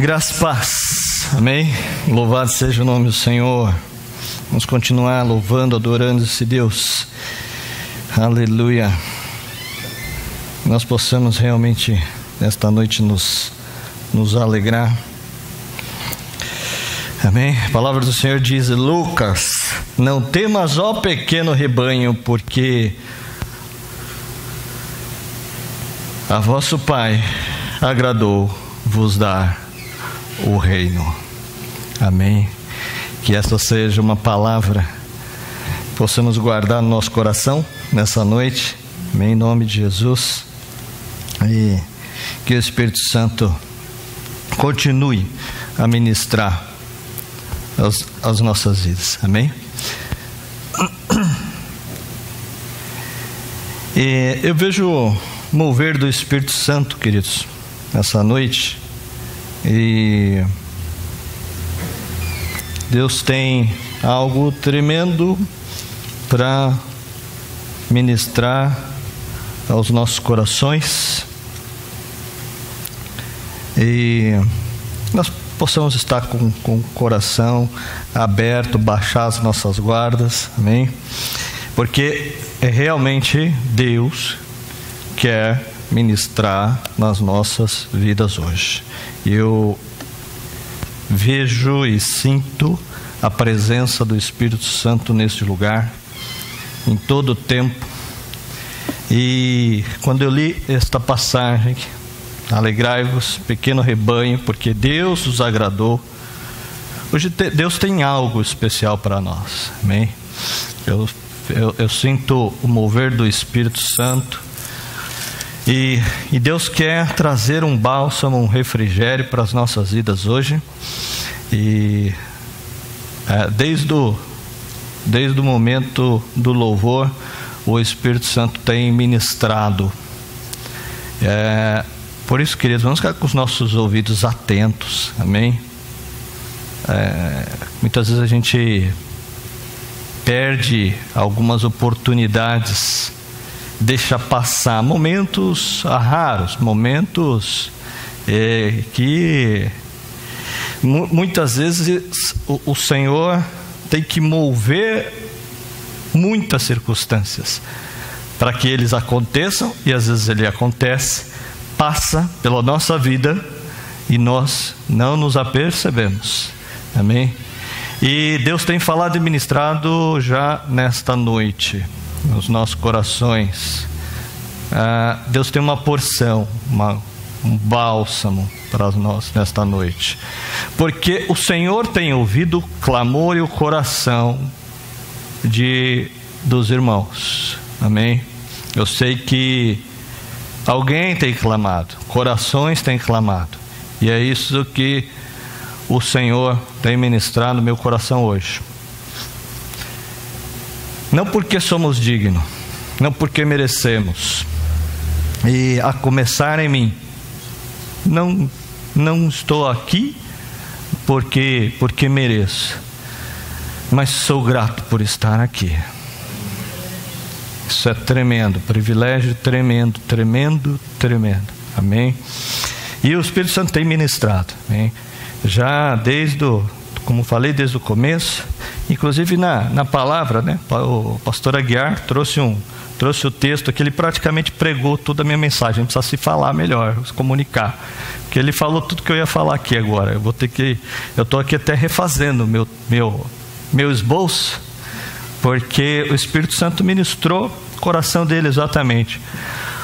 Graça e paz, amém? Louvado seja o nome do Senhor. Vamos continuar louvando, adorando esse Deus, aleluia. Nós possamos realmente nesta noite nos alegrar, amém? A palavra do Senhor diz: Lucas, não temas, ó pequeno rebanho, porque a vosso Pai agradou vos dar o reino. Amém. Que essa seja uma palavra que possamos guardar no nosso coração nessa noite, amém, em nome de Jesus, e que o Espírito Santo continue a ministrar as nossas vidas, amém. E eu vejo o mover do Espírito Santo, queridos, nessa noite, e Deus tem algo tremendo para ministrar aos nossos corações, e nós possamos estar com o coração aberto, baixar as nossas guardas, amém? Porque realmente Deus quer ministrar nas nossas vidas hoje. Eu vejo e sinto a presença do Espírito Santo neste lugar, em todo o tempo. E quando eu li esta passagem, alegrai-vos, pequeno rebanho, porque Deus os agradou. Hoje Deus tem algo especial para nós, amém? Eu sinto o mover do Espírito Santo. E Deus quer trazer um bálsamo, um refrigério para as nossas vidas hoje. E desde o momento do louvor, o Espírito Santo tem ministrado. Por isso, queridos, vamos ficar com os nossos ouvidos atentos, amém? Muitas vezes a gente perde algumas oportunidades, deixa passar momentos raros, momentos que muitas vezes o Senhor tem que mover muitas circunstâncias para que eles aconteçam, e às vezes ele acontece, passa pela nossa vida e nós não nos apercebemos, amém? E Deus tem falado e ministrado já nesta noite nos nossos corações. Deus tem uma porção, um bálsamo para nós nesta noite, porque o Senhor tem ouvido o clamor e o coração dos irmãos, amém? Eu sei que alguém tem clamado, corações têm clamado, e é isso que o Senhor tem ministrado no meu coração hoje. Não porque somos dignos, não porque merecemos, e a começar em mim, não estou aqui porque mereço, mas sou grato por estar aqui. Isso é tremendo, privilégio tremendo, tremendo, tremendo, amém? E o Espírito Santo tem ministrado, amém? Já como falei, desde o começo, inclusive na palavra, né? O pastor Aguiar trouxe o texto que ele praticamente pregou toda a minha mensagem. Precisa se falar melhor, se comunicar, porque ele falou tudo que eu ia falar aqui agora. Eu estou aqui até refazendo meu esboço, porque o Espírito Santo ministrou o coração dele exatamente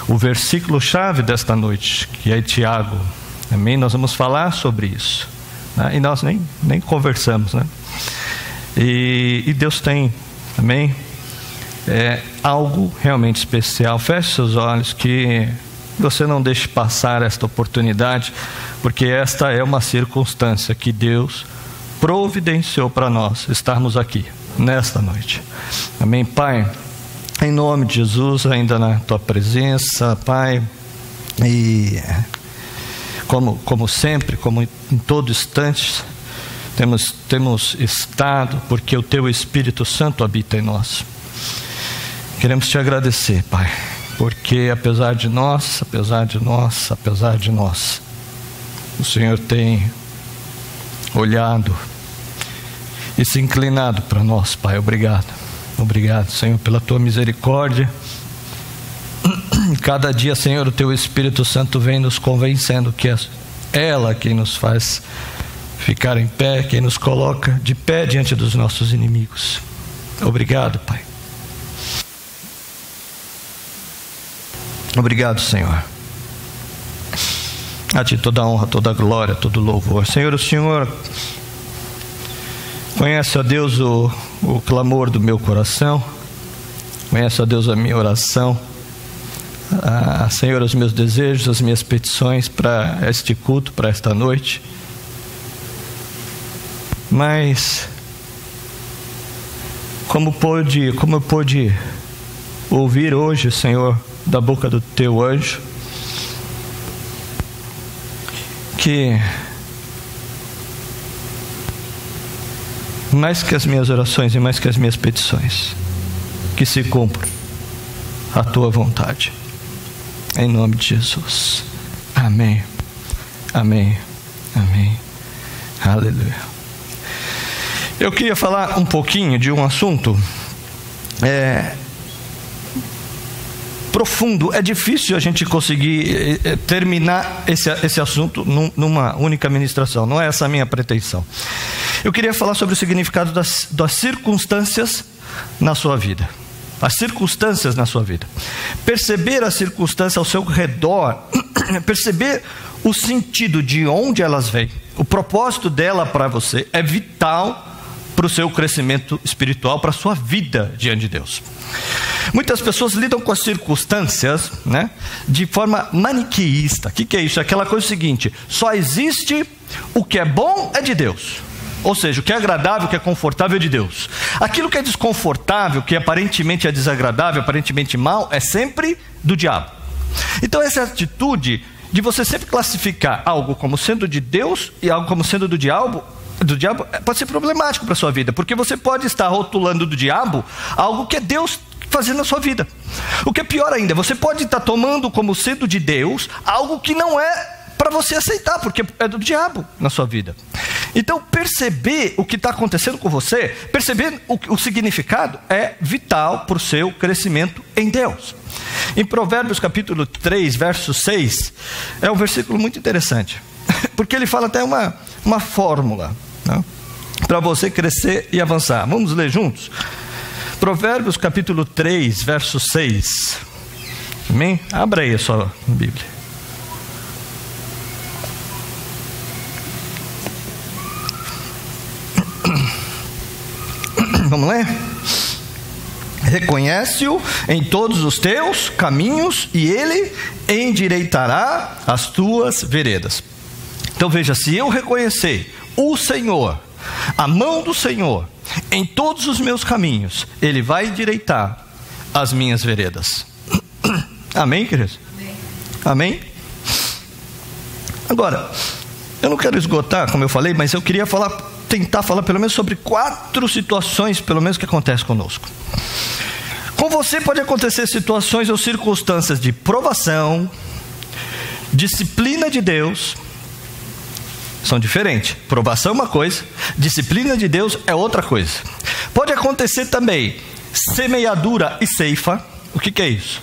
o versículo chave desta noite, que é Tiago, amém? Nós vamos falar sobre isso, né? E nós nem conversamos, né? E Deus tem, amém? Algo realmente especial. Feche seus olhos, que você não deixe passar esta oportunidade, porque esta é uma circunstância que Deus providenciou para nós estarmos aqui nesta noite, amém? Pai, em nome de Jesus, ainda na tua presença, Pai, e como sempre, como em todo instante, temos estado, porque o teu Espírito Santo habita em nós. Queremos te agradecer, Pai, porque apesar de nós, o Senhor tem olhado e se inclinado para nós, Pai. Obrigado. Obrigado, Senhor, pela Tua misericórdia. Cada dia, Senhor, o Teu Espírito Santo vem nos convencendo que é ela quem nos faz ficar em pé, quem nos coloca de pé diante dos nossos inimigos. Obrigado, Pai. Obrigado, Senhor. A Ti toda a honra, toda a glória, todo o louvor. Senhor, o Senhor conhece, ó Deus, o clamor do meu coração. Conhece, ó Deus, a minha oração. Senhor, os meus desejos, as minhas petições para este culto, para esta noite. Mas como eu pude ouvir hoje, Senhor, da boca do Teu anjo, que mais que as minhas orações e mais que as minhas petições, que se cumpra a Tua vontade. Em nome de Jesus. Amém. Amém. Amém. Aleluia. Eu queria falar um pouquinho de um assunto profundo. É difícil a gente conseguir terminar esse assunto numa única ministração. Não é essa a minha pretensão. Eu queria falar sobre o significado das circunstâncias na sua vida. As circunstâncias na sua vida. Perceber as circunstâncias ao seu redor, perceber o sentido de onde elas vêm, o propósito dela para você é vital para o seu crescimento espiritual, para a sua vida diante de Deus. Muitas pessoas lidam com as circunstâncias, né, de forma maniqueísta. O que é isso? Aquela coisa seguinte: só existe o que é bom é de Deus. Ou seja, o que é agradável, o que é confortável é de Deus. Aquilo que é desconfortável, que aparentemente é desagradável, aparentemente mal, é sempre do diabo. Então essa atitude de você sempre classificar algo como sendo de Deus e algo como sendo do diabo pode ser problemático para a sua vida, porque você pode estar rotulando do diabo algo que é Deus fazendo na sua vida. O que é pior ainda, você pode estar tomando como sendo de Deus algo que não é para você aceitar, porque é do diabo na sua vida. Então perceber o que está acontecendo com você, perceber o significado é vital para o seu crescimento em Deus. Em Provérbios capítulo 3, verso 6, é um versículo muito interessante, porque ele fala até uma fórmula, né, para você crescer e avançar. Vamos ler juntos? Provérbios capítulo 3, verso 6. Amém? Abra aí a sua Bíblia. Vamos ler? Reconhece-o em todos os teus caminhos e ele endireitará as tuas veredas. Então veja, se eu reconhecer o Senhor, a mão do Senhor, em todos os meus caminhos, ele vai endireitar as minhas veredas. Amém, queridos? Amém? Agora, eu não quero esgotar, como eu falei, mas eu queria tentar falar pelo menos sobre 4 situações, pelo menos, que acontecem conosco. Com você pode acontecer situações ou circunstâncias de provação, disciplina de Deus. São diferentes. Provação é uma coisa, disciplina de Deus é outra coisa. Pode acontecer também semeadura e ceifa. O que é isso?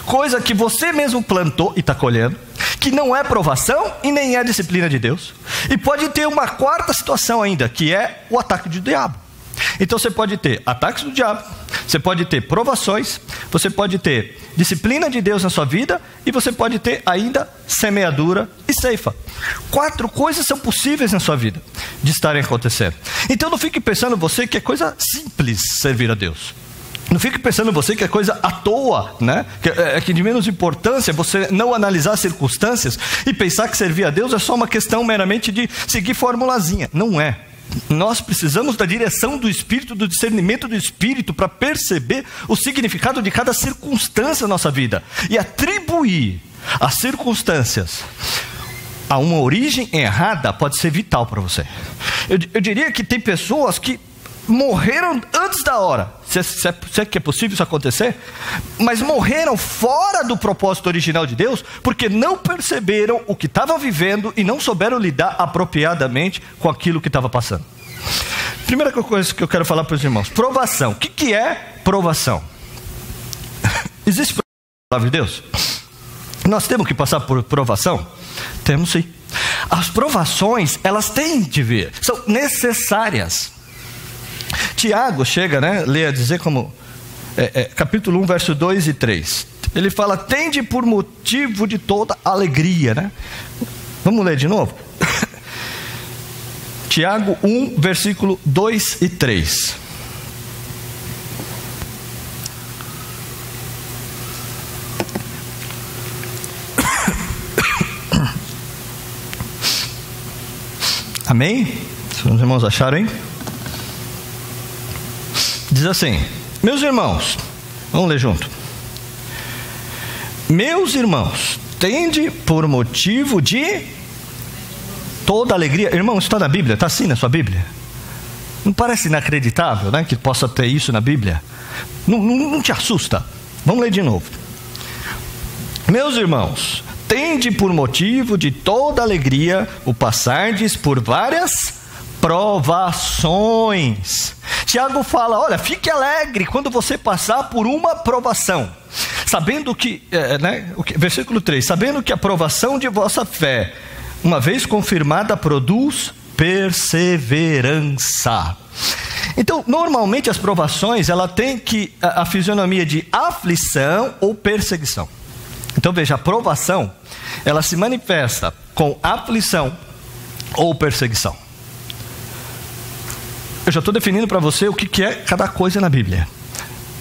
Coisa que você mesmo plantou e está colhendo, que não é provação e nem é disciplina de Deus. E pode ter uma 4ª situação ainda, que é o ataque do diabo. Então você pode ter ataques do diabo, você pode ter provações, você pode ter disciplina de Deus na sua vida e você pode ter ainda semeadura e ceifa. 4 coisas são possíveis na sua vida de estarem acontecendo. Então não fique pensando você que é coisa simples servir a Deus. Não fique pensando você que é coisa à toa, né? Que de menos importância você não analisar as circunstâncias e pensar que servir a Deus é só uma questão meramente de seguir formulazinha. Não é. Nós precisamos da direção do Espírito, do discernimento do Espírito para perceber o significado de cada circunstância na nossa vida e atribuir as circunstâncias a uma origem errada pode ser vital para você. Eu diria que tem pessoas que morreram antes da hora. Se é que é possível isso acontecer? Mas morreram fora do propósito original de Deus, porque não perceberam o que estavam vivendo e não souberam lidar apropriadamente com aquilo que estava passando. Primeira coisa que eu quero falar para os irmãos: provação. O que é provação? Existe provação na palavra de Deus? Nós temos que passar por provação? Temos sim. As provações, elas têm de vir, são necessárias. Tiago chega, lê a dizer como, capítulo 1, verso 2 e 3. Ele fala: tende por motivo de toda alegria, Vamos ler de novo? Tiago 1, versículo 2 e 3. Amém? Se os irmãos acharam, hein? Diz assim: meus irmãos, vamos ler junto. Meus irmãos, tende por motivo de toda alegria. Irmão, isso está na Bíblia? Está assim na sua Bíblia? Não parece inacreditável, que possa ter isso na Bíblia? Não te assusta? Vamos ler de novo. Meus irmãos, tende por motivo de toda alegria o passardes por várias provações. Tiago fala: olha, fique alegre quando você passar por uma provação, sabendo que, versículo 3, sabendo que a provação de vossa fé, uma vez confirmada, produz perseverança. Então, normalmente as provações, ela tem a fisionomia de aflição ou perseguição. Então veja, a provação, ela se manifesta com aflição ou perseguição. Eu já estou definindo para você o que é cada coisa na Bíblia,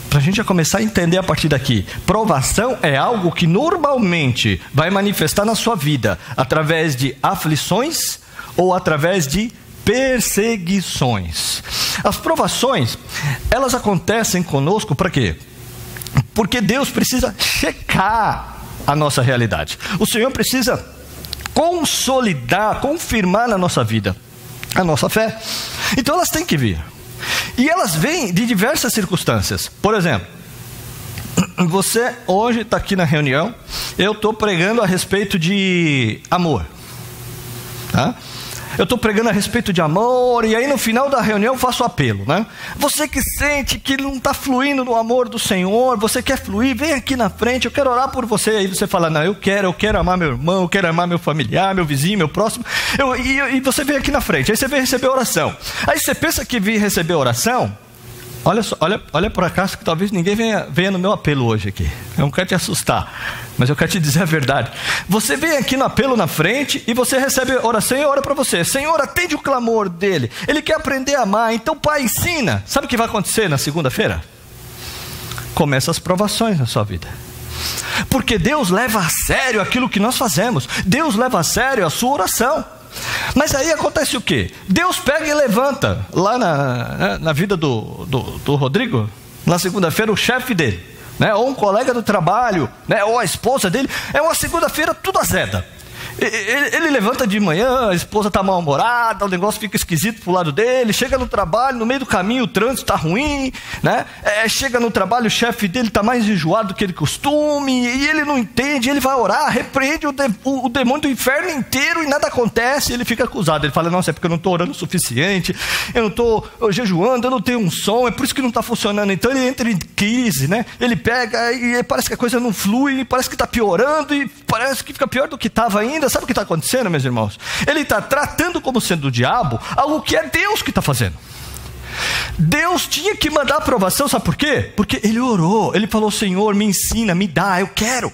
para a gente já começar a entender a partir daqui. Provação é algo que normalmente vai manifestar na sua vida através de aflições ou através de perseguições. As provações, elas acontecem conosco para quê? Porque Deus precisa checar a nossa realidade. O Senhor precisa consolidar, confirmar na nossa vida a nossa fé. Então elas têm que vir. E elas vêm de diversas circunstâncias. Por exemplo, você hoje está aqui na reunião, eu estou pregando a respeito de amor, tá? Eu estou pregando a respeito de amor, e aí no final da reunião eu faço apelo, Você que sente que não está fluindo no amor do Senhor, você quer fluir, vem aqui na frente, eu quero orar por você. Aí você fala: não, eu quero amar meu irmão, eu quero amar meu familiar, meu vizinho, meu próximo. E você vem aqui na frente, aí você vem receber oração. Aí você pensa que vir receber oração, olha por acaso que talvez ninguém venha no meu apelo hoje aqui. Eu não quero te assustar, mas eu quero te dizer a verdade. Você vem aqui no apelo na frente e você recebe oração e ora para você: Senhor, atende o clamor dele, ele quer aprender a amar, então Pai, ensina. Sabe o que vai acontecer na segunda-feira? Começa as provações na sua vida, porque Deus leva a sério aquilo que nós fazemos. Deus leva a sério a sua oração. Mas aí acontece o quê? Deus pega e levanta lá na vida do Rodrigo, na segunda-feira, o chefe dele, ou um colega do trabalho, ou a esposa dele. É uma segunda-feira tudo azeda. Ele levanta de manhã, a esposa está mal-humorada, o negócio fica esquisito pro lado dele. Chega no trabalho, no meio do caminho o trânsito está ruim, chega no trabalho, o chefe dele está mais enjoado do que ele costume, e ele não entende. Ele vai orar, repreende o demônio do inferno inteiro e nada acontece. Ele fica acusado, ele fala: nossa, é porque eu não estou orando o suficiente, eu não estou jejuando, eu não tenho um som, é por isso que não está funcionando. Então ele entra em crise, ele pega e parece que a coisa não flui, parece que está piorando, e parece que fica pior do que estava ainda. Sabe o que está acontecendo, meus irmãos? Ele está tratando como sendo o diabo algo que é Deus que está fazendo. Deus tinha que mandar a aprovação, sabe por quê? Porque ele orou, ele falou: Senhor, me ensina, me dá, eu quero.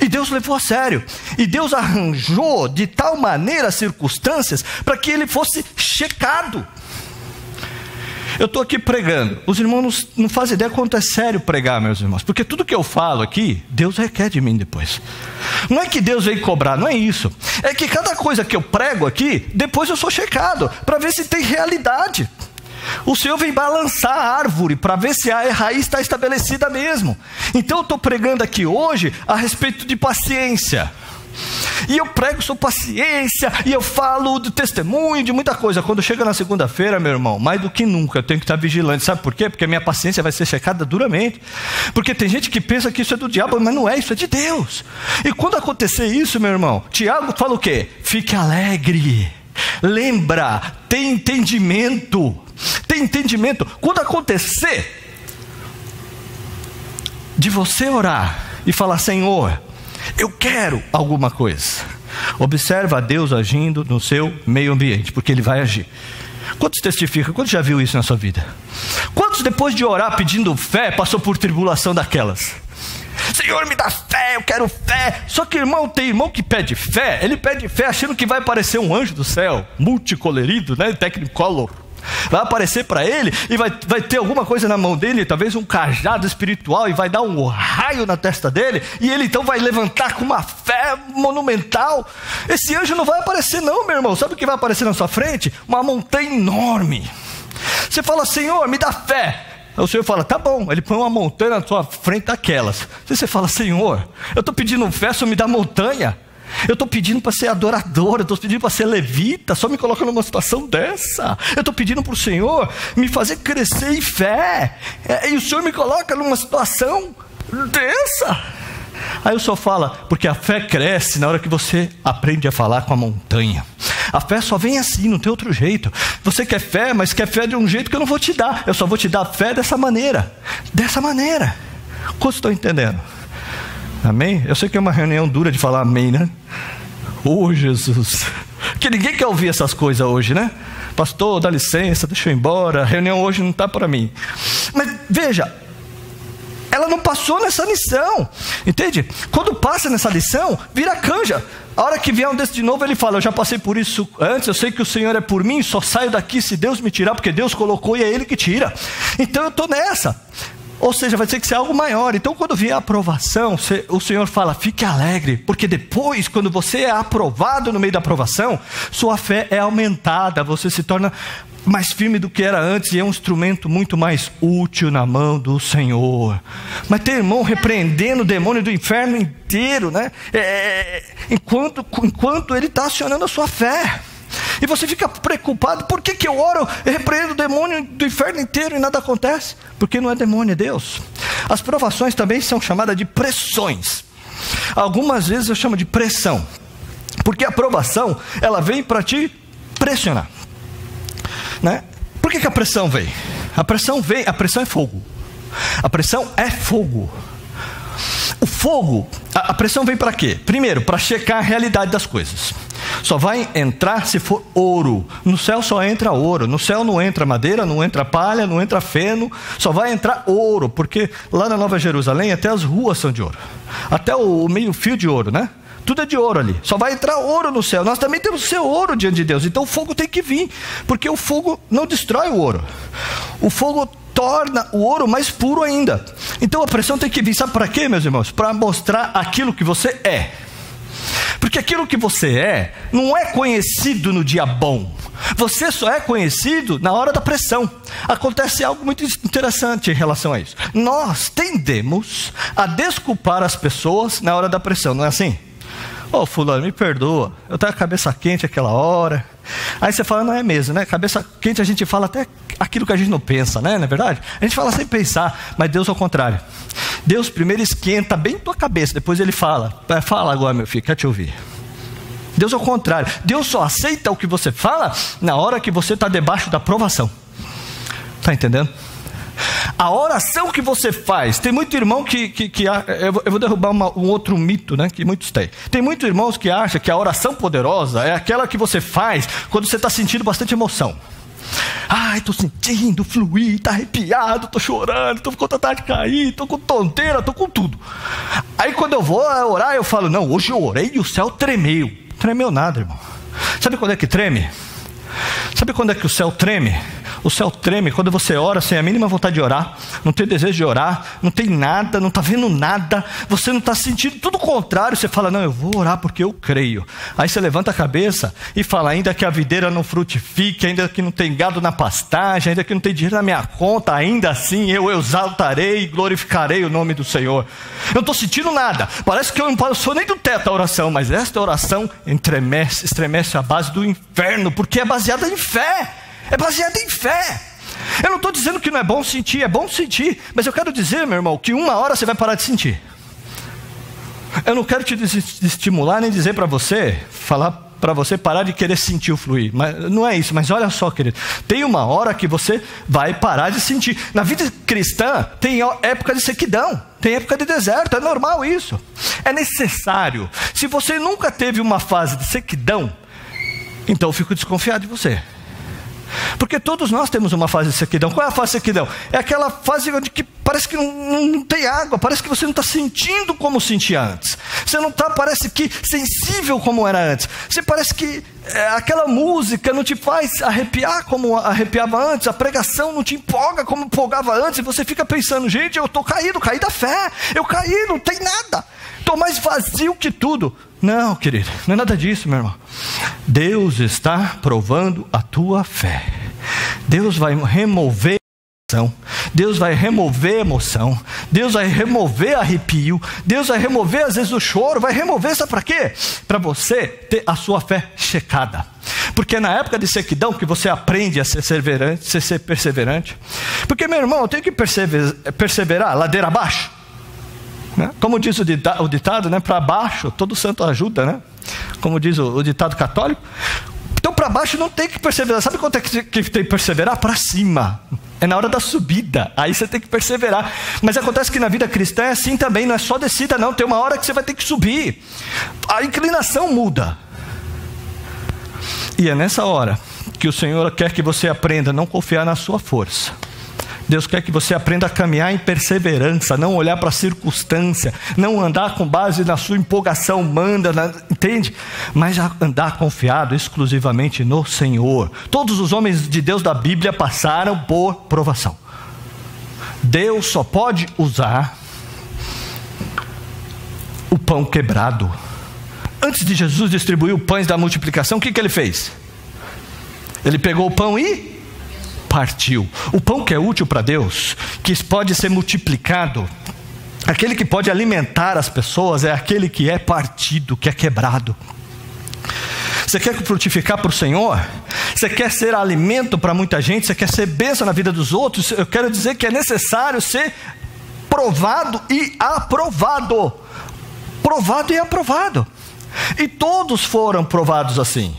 E Deus levou a sério. E Deus arranjou de tal maneira as circunstâncias para que ele fosse checado. Eu estou aqui pregando, os irmãos não fazem ideia quanto é sério pregar, meus irmãos, porque tudo que eu falo aqui, Deus requer de mim depois. Não é que Deus veio cobrar, não é isso. É que cada coisa que eu prego aqui, depois eu sou checado, para ver se tem realidade. O Senhor vem balançar a árvore para ver se a raiz está estabelecida mesmo. Então eu estou pregando aqui hoje a respeito de paciência. E eu prego sobre paciência, e eu falo do testemunho, de muita coisa. Quando chega na segunda-feira, meu irmão, mais do que nunca, eu tenho que estar vigilante. Sabe por quê? Porque a minha paciência vai ser checada duramente. Porque tem gente que pensa que isso é do diabo, mas não é, isso é de Deus. E quando acontecer isso, meu irmão, Tiago fala o quê? Fique alegre. Lembra, tem entendimento. Tem entendimento. Quando acontecer de você orar e falar: Senhor, eu quero alguma coisa. Observa Deus agindo no seu meio ambiente, porque Ele vai agir. Quantos testificam? Quantos já viu isso na sua vida? Quantos depois de orar pedindo fé, passou por tribulação daquelas? Senhor, me dá fé, eu quero fé. Só que irmão, tem irmão que pede fé. Ele pede fé achando que vai aparecer um anjo do céu, multicolorido, né? Technicolor. Vai aparecer para ele e vai ter alguma coisa na mão dele, talvez um cajado espiritual, e vai dar um raio na testa dele, e ele então vai levantar com uma fé monumental. Esse anjo não vai aparecer não, meu irmão. Sabe o que vai aparecer na sua frente? Uma montanha enorme. Você fala: Senhor, me dá fé. O Senhor fala: tá bom. Ele põe uma montanha na sua frente daquelas. Você fala: Senhor, eu estou pedindo fé, só me dá montanha. Eu estou pedindo para ser adorador, eu estou pedindo para ser levita, só me coloca numa situação dessa. Eu estou pedindo para o Senhor me fazer crescer em fé, e o Senhor me coloca numa situação dessa. Aí o Senhor fala: porque a fé cresce na hora que você aprende a falar com a montanha. A fé só vem assim, não tem outro jeito. Você quer fé, mas quer fé de um jeito que eu não vou te dar. Eu só vou te dar fé dessa maneira. Dessa maneira. Quantos estão entendendo? Amém? Eu sei que é uma reunião dura de falar amém, né? Oh, Jesus. Porque ninguém quer ouvir essas coisas hoje, né? Pastor, dá licença, deixa eu ir embora. A reunião hoje não está para mim. Mas veja, ela não passou nessa lição, entende? Quando passa nessa lição, vira canja. A hora que vier um desse de novo, ele fala: eu já passei por isso antes, eu sei que o Senhor é por mim, só saio daqui se Deus me tirar, porque Deus colocou e é Ele que tira. Então eu estou nessa. Ou seja, vai ter que ser algo maior. Então quando vier a aprovação, o Senhor fala: fique alegre, porque depois, quando você é aprovado no meio da aprovação, sua fé é aumentada, você se torna mais firme do que era antes, e é um instrumento muito mais útil na mão do Senhor. Mas tem irmão repreendendo o demônio do inferno inteiro, né? Enquanto ele está acionando a sua fé. E você fica preocupado: por que eu oro e repreendo o demônio do inferno inteiro e nada acontece? Porque não é demônio, é Deus. As provações também são chamadas de pressões. Algumas vezes eu chamo de pressão, porque a provação, ela vem para te pressionar, né? Por que a pressão vem? A pressão é fogo. A pressão é fogo. O fogo, a pressão vem para quê? Primeiro, para checar a realidade das coisas. Só vai entrar se for ouro. No céu só entra ouro. No céu não entra madeira, não entra palha, não entra feno. Só vai entrar ouro, porque lá na Nova Jerusalém até as ruas são de ouro. Até o meio-fio de ouro, né? Tudo é de ouro ali. Só vai entrar ouro no céu. Nós também temos que ser ouro diante de Deus. Então o fogo tem que vir, porque o fogo não destrói o ouro. O fogo torna o ouro mais puro ainda. Então a pressão tem que vir. Sabe para quê, meus irmãos? Para mostrar aquilo que você é. Porque aquilo que você é não é conhecido no dia bom. Você só é conhecido na hora da pressão. Acontece algo muito interessante em relação a isso. Nós tendemos a desculpar as pessoas na hora da pressão, não é assim? Ô, fulano, me perdoa, eu estava com a cabeça quente aquela hora. Aí você fala: não é mesmo, né? Cabeça quente a gente fala até aquilo que a gente não pensa, né? Não é verdade? A gente fala sem pensar, mas Deus ao contrário. Deus primeiro esquenta bem tua cabeça, depois Ele fala: fala agora, meu filho, quer te ouvir. Deus ao contrário. Deus só aceita o que você fala na hora que você está debaixo da provação. Está entendendo? A oração que você faz, tem muito irmão que eu vou derrubar um outro mito, né, que muitos têm. Tem muitos irmãos que acham que a oração poderosa é aquela que você faz quando você está sentindo bastante emoção. Ai, estou sentindo fluir, está arrepiado, estou chorando, estou com vontade de cair, estou com tonteira, estou com tudo. Aí quando eu vou orar, eu falo: não, hoje eu orei e o céu tremeu. Tremeu nada, irmão. Sabe quando é que treme? Sabe quando é que o céu treme? O céu treme quando você ora sem a mínima vontade de orar, não tem desejo de orar, não tem nada, não está vendo nada, você não está sentindo, tudo o contrário. Você fala, não, eu vou orar porque eu creio. Aí você levanta a cabeça e fala, ainda que a videira não frutifique, ainda que não tem gado na pastagem, ainda que não tem dinheiro na minha conta, ainda assim eu exaltarei e glorificarei o nome do Senhor. Eu não estou sentindo nada, parece que eu não sou nem do teto a oração, mas esta oração estremece a base do inferno, porque é baseada em fé. É baseada em fé. Eu não estou dizendo que não é bom sentir, mas eu quero dizer, meu irmão, que uma hora você vai parar de sentir. Eu não quero te estimular nem dizer para você, falar para você parar de querer sentir o fluir, mas não é isso. Mas olha só, querido, tem uma hora que você vai parar de sentir. Na vida cristã tem época de sequidão, tem época de deserto, é normal isso, é necessário. Se você nunca teve uma fase de sequidão, então eu fico desconfiado de você, porque todos nós temos uma fase de sequidão. Qual é a fase de sequidão? É aquela fase onde que parece que não tem água, parece que você não está sentindo como sentia antes, você não está, parece que, sensível como era antes, você parece que aquela música não te faz arrepiar como arrepiava antes, a pregação não te empolga como empolgava antes, e você fica pensando, gente, eu estou caído, caí da fé, eu caí, não tem nada, estou mais vazio que tudo. Não, querido, não é nada disso, meu irmão. Deus está provando a tua fé. Deus vai remover emoção, Deus vai remover emoção, Deus vai remover arrepio, Deus vai remover às vezes o choro, vai remover, sabe para quê? Para você ter a sua fé checada. Porque é na época de sequidão que você aprende a ser perseverante. Porque, meu irmão, eu tenho que perseverar ladeira abaixo, né? Como diz o ditado, né? Para baixo todo santo ajuda, né? Como diz o ditado católico. Então para baixo não tem que perseverar. Sabe quanto é que tem que perseverar? Para cima. É na hora da subida, aí você tem que perseverar. Mas acontece que na vida cristã é assim também, não é só descida não, tem uma hora que você vai ter que subir. A inclinação muda. E é nessa hora que o Senhor quer que você aprenda a não confiar na sua força. Deus quer que você aprenda a caminhar em perseverança, não olhar para a circunstância, não andar com base na sua empolgação humana, entende? Mas andar confiado exclusivamente no Senhor. Todos os homens de Deus da Bíblia passaram por provação. Deus só pode usar o pão quebrado. Antes de Jesus distribuir os pães da multiplicação, o que ele fez? Ele pegou o pão e partiu. O pão que é útil para Deus, que pode ser multiplicado, aquele que pode alimentar as pessoas, é aquele que é partido, que é quebrado. Você quer frutificar para o Senhor? Você quer ser alimento para muita gente? Você quer ser bênção na vida dos outros? Eu quero dizer que é necessário ser provado e aprovado. Provado e aprovado. E todos foram provados assim,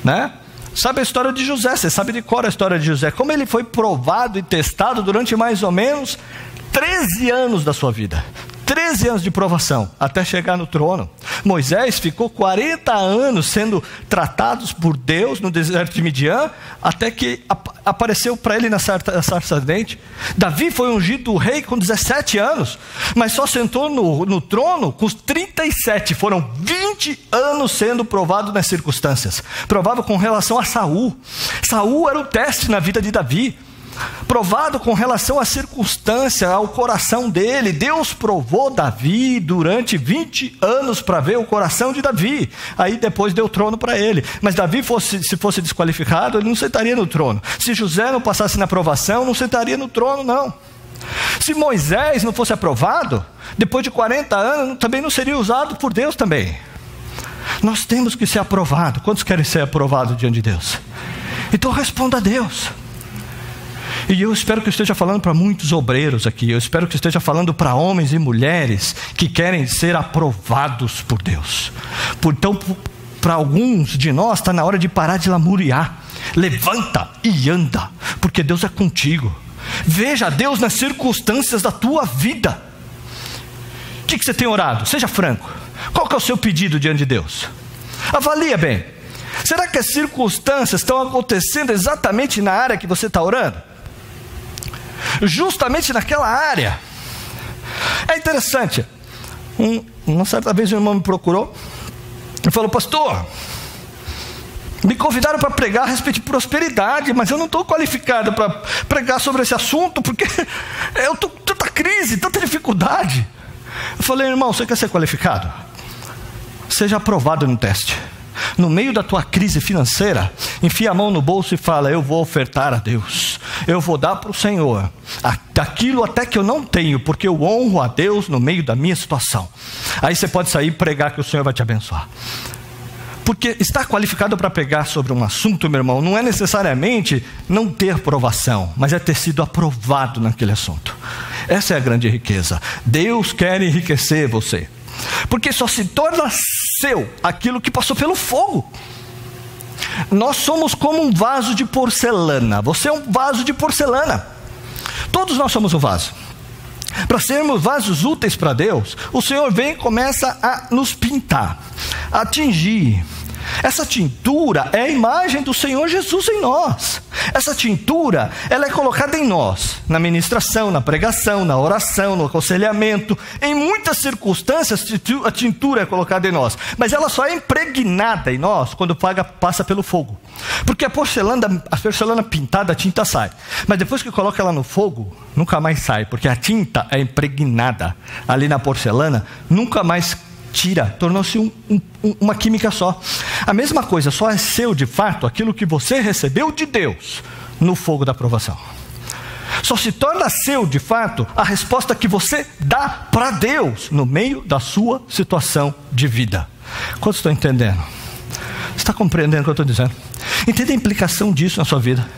né? Sabe a história de José, você sabe de cor a história de José, como ele foi provado e testado durante mais ou menos 13 anos da sua vida. 13 anos de provação, até chegar no trono. Moisés ficou 40 anos sendo tratados por Deus no deserto de Midian, até que apareceu para ele na sarça ardente. Davi foi ungido rei com 17 anos, mas só sentou no trono com os 37. Foram 20 anos sendo provado nas circunstâncias. Provado com relação a Saul. Saul era o teste na vida de Davi. Provado com relação à circunstância, ao coração dele. Deus provou Davi durante 20 anos para ver o coração de Davi. Aí depois deu o trono para ele. Mas Davi, se fosse desqualificado, ele não sentaria no trono. Se José não passasse na aprovação, não sentaria no trono, não. Se Moisés não fosse aprovado, depois de 40 anos, também não seria usado por Deus também. Nós temos que ser aprovados. Quantos querem ser aprovados diante de Deus? Então responda a Deus. E eu espero que eu esteja falando para muitos obreiros aqui. Eu espero que eu esteja falando para homens e mulheres que querem ser aprovados por Deus. Então, para alguns de nós, está na hora de parar de lamuriar. Levanta e anda, porque Deus é contigo. Veja Deus nas circunstâncias da tua vida. O que você tem orado? Seja franco. Qual que é o seu pedido diante de Deus? Avalia bem. Será que as circunstâncias estão acontecendo exatamente na área que você está orando? Justamente naquela área. É interessante. Uma certa vez um irmão me procurou e falou: pastor, Me convidaram para pregar a respeito de prosperidade, mas eu não estou qualificado para pregar sobre esse assunto, porque eu estou com tanta crise, tanta dificuldade. Eu falei: irmão, você quer ser qualificado? Seja aprovado no teste. No meio da tua crise financeira, enfia a mão no bolso e fala: eu vou ofertar a Deus, eu vou dar para o Senhor daquilo até que eu não tenho, porque eu honro a Deus no meio da minha situação. Aí você pode sair e pregar que o Senhor vai te abençoar. Porque estar qualificado para pregar sobre um assunto, meu irmão, não é necessariamente não ter provação, mas é ter sido aprovado naquele assunto. Essa é a grande riqueza. Deus quer enriquecer você, porque só se torna seu aquilo que passou pelo fogo. Nós somos como um vaso de porcelana. Você é um vaso de porcelana. Todos nós somos um vaso. Para sermos vasos úteis para Deus, o Senhor vem e começa a nos pintar, a tingir. Essa tintura é a imagem do Senhor Jesus em nós. Essa tintura, ela é colocada em nós, na ministração, na pregação, na oração, no aconselhamento. Em muitas circunstâncias a tintura é colocada em nós, mas ela só é impregnada em nós quando passa pelo fogo. Porque a porcelana pintada, a tinta sai, mas depois que coloca ela no fogo, nunca mais sai, porque a tinta é impregnada ali na porcelana, nunca mais tira, tornou-se uma química só. A mesma coisa, só é seu de fato aquilo que você recebeu de Deus no fogo da provação. Só se torna seu de fato a resposta que você dá para Deus no meio da sua situação de vida. Quantos estão entendendo? Você está compreendendo o que eu estou dizendo? Entende a implicação disso na sua vida?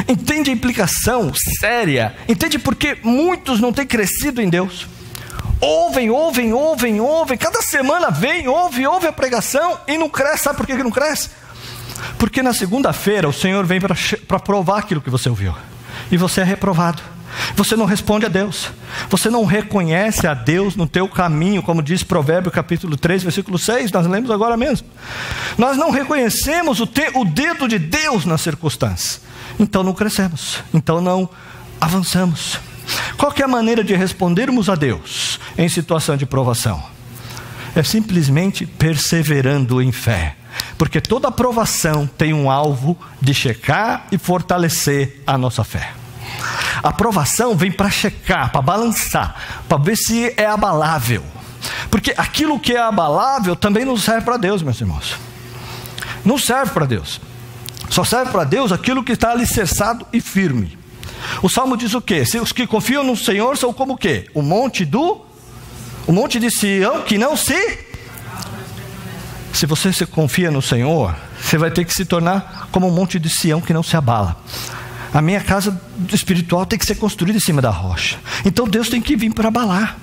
Entende a implicação séria? Entende por que muitos não têm crescido em Deus? Ouvem, cada semana vem, ouve a pregação e não cresce. Sabe por que não cresce? Porque na segunda-feira o Senhor vem para provar aquilo que você ouviu, e você é reprovado. Você não responde a Deus, você não reconhece a Deus no teu caminho, como diz Provérbios capítulo 3, versículo 6, nós lemos agora mesmo. Nós não reconhecemos o dedo de Deus nas circunstâncias, então não crescemos, então não avançamos. Qual que é a maneira de respondermos a Deus em situação de provação? É simplesmente perseverando em fé, porque toda provação tem um alvo de checar e fortalecer a nossa fé. A provação vem para checar, para balançar, para ver se é abalável, porque aquilo que é abalável também não serve para Deus, meus irmãos. Não serve para Deus. Só serve para Deus aquilo que está alicerçado e firme. O Salmo diz o quê? Os que confiam no Senhor são como o quê? O monte de Sião que não se... Se você se confia no Senhor, você vai ter que se tornar como um monte de Sião que não se abala. A minha casa espiritual tem que ser construída em cima da rocha. Então Deus tem que vir para abalar.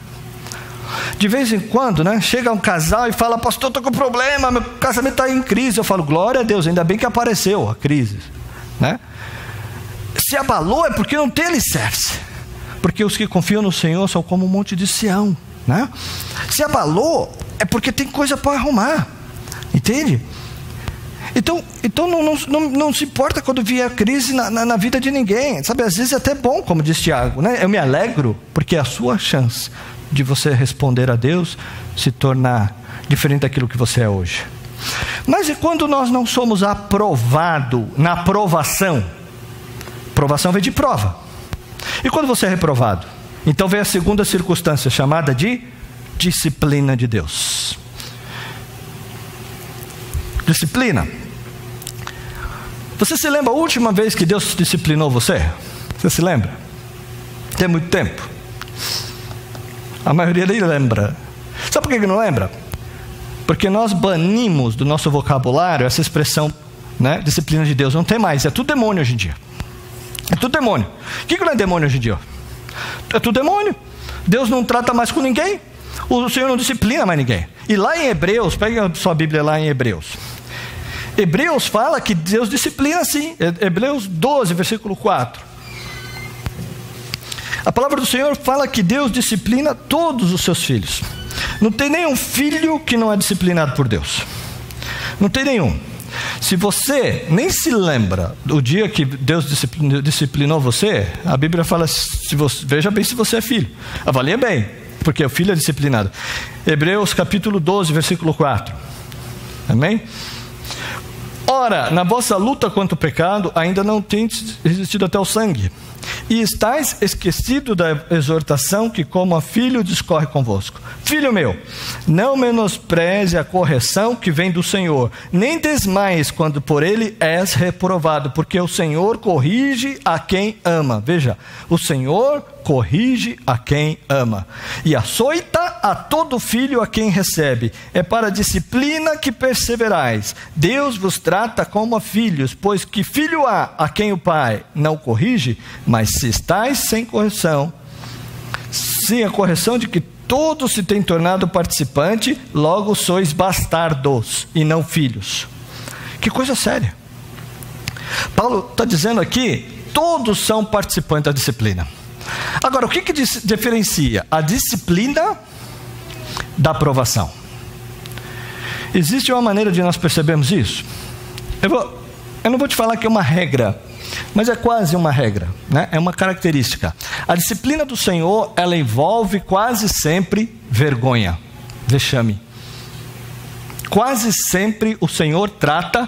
De vez em quando, né, chega um casal e fala: pastor, estou com problema, meu casamento está em crise. Eu falo: glória a Deus, ainda bem que apareceu a crise, né? Se abalou é porque não tem alicerce, porque os que confiam no Senhor são como um monte de Sião, né? Se abalou é porque tem coisa para arrumar, entende? Então não se importa quando vier a crise na vida de ninguém, sabe? Às vezes é até bom, como diz Tiago, né? Eu me alegro porque é a sua chance de você responder a Deus se tornar diferente daquilo que você é hoje. Mas e quando nós não somos aprovados na provação? Provação vem de prova. E quando você é reprovado? Então vem a segunda circunstância, chamada de disciplina de Deus. Disciplina. Você se lembra a última vez que Deus disciplinou você? Você se lembra? Tem muito tempo. A maioria nem lembra. Sabe por que não lembra? Porque nós banimos do nosso vocabulário essa expressão, né? Disciplina de Deus. Não tem mais, é tudo demônio hoje em dia. É tudo demônio. O que não é demônio hoje em dia? É tudo demônio. Deus não trata mais com ninguém. O Senhor não disciplina mais ninguém. E lá em Hebreus, pega a sua Bíblia lá em Hebreus. Hebreus fala que Deus disciplina sim. Hebreus 12, versículo 4. A palavra do Senhor fala que Deus disciplina todos os seus filhos. Não tem nenhum filho que não é disciplinado por Deus. Não tem nenhum. Se você nem se lembra do dia que Deus disciplinou você, a Bíblia fala, veja bem se você é filho. Avalie bem, porque o filho é disciplinado. Hebreus capítulo 12, versículo 4. Amém? Ora, na vossa luta contra o pecado, ainda não tendes resistido até o sangue. E estáis esquecido da exortação que como a filho discorre convosco. Filho meu, não menospreze a correção que vem do Senhor, nem desmaies quando por ele és reprovado, porque o Senhor corrige a quem ama. Veja, o Senhor corrige a quem ama, e açoita a todo filho a quem recebe. É para a disciplina que perseverais. Deus vos trata como a filhos, pois que filho há a quem o pai não corrige? Mas se estáis sem correção, sim, a correção de que todos se têm tornado participante, logo sois bastardos e não filhos. Que coisa séria. Paulo está dizendo aqui, todos são participantes da disciplina. Agora, o que diferencia a disciplina da aprovação? Existe uma maneira de nós percebermos isso? Eu não vou te falar que é uma regra, mas é quase uma regra, né? É uma característica. A disciplina do Senhor, ela envolve quase sempre vergonha, vexame. Quase sempre o Senhor trata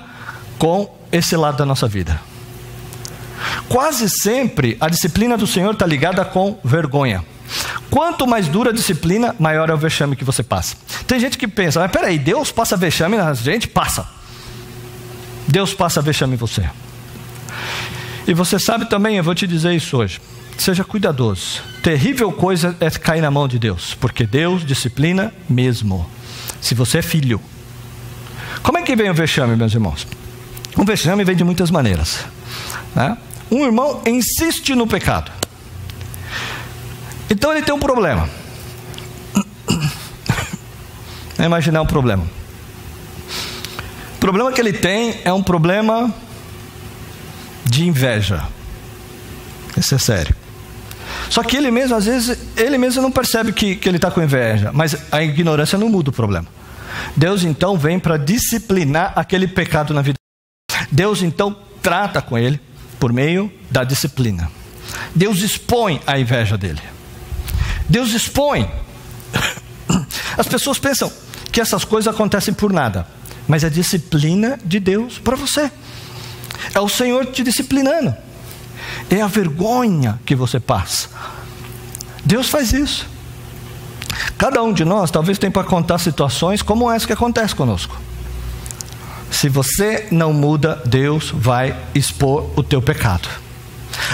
com esse lado da nossa vida. Quase sempre a disciplina do Senhor está ligada com vergonha. Quanto mais dura a disciplina, maior é o vexame que você passa. Tem gente que pensa, mas peraí, Deus passa vexame na gente? Passa. Deus passa vexame em você. E você sabe também, eu vou te dizer isso hoje, seja cuidadoso. Terrível coisa é cair na mão de Deus, porque Deus disciplina mesmo, se você é filho. Como é que vem o vexame, meus irmãos? O vexame vem de muitas maneiras, né? Um irmão insiste no pecado, então ele tem um problema. Vamos imaginar um problema. O problema que ele tem é um problema de inveja. Isso é sério. Só que ele mesmo, às vezes, ele mesmo não percebe que ele está com inveja, mas a ignorância não muda o problema. Deus então vem para disciplinar aquele pecado na vida. Deus então trata com ele por meio da disciplina. Deus expõe a inveja dele. Deus expõe. As pessoas pensam que essas coisas acontecem por nada, mas é disciplina de Deus para você. É o Senhor te disciplinando. É a vergonha que você passa. Deus faz isso. Cada um de nós talvez tenha para contar situações como essa que acontece conosco. Se você não muda, Deus vai expor o teu pecado.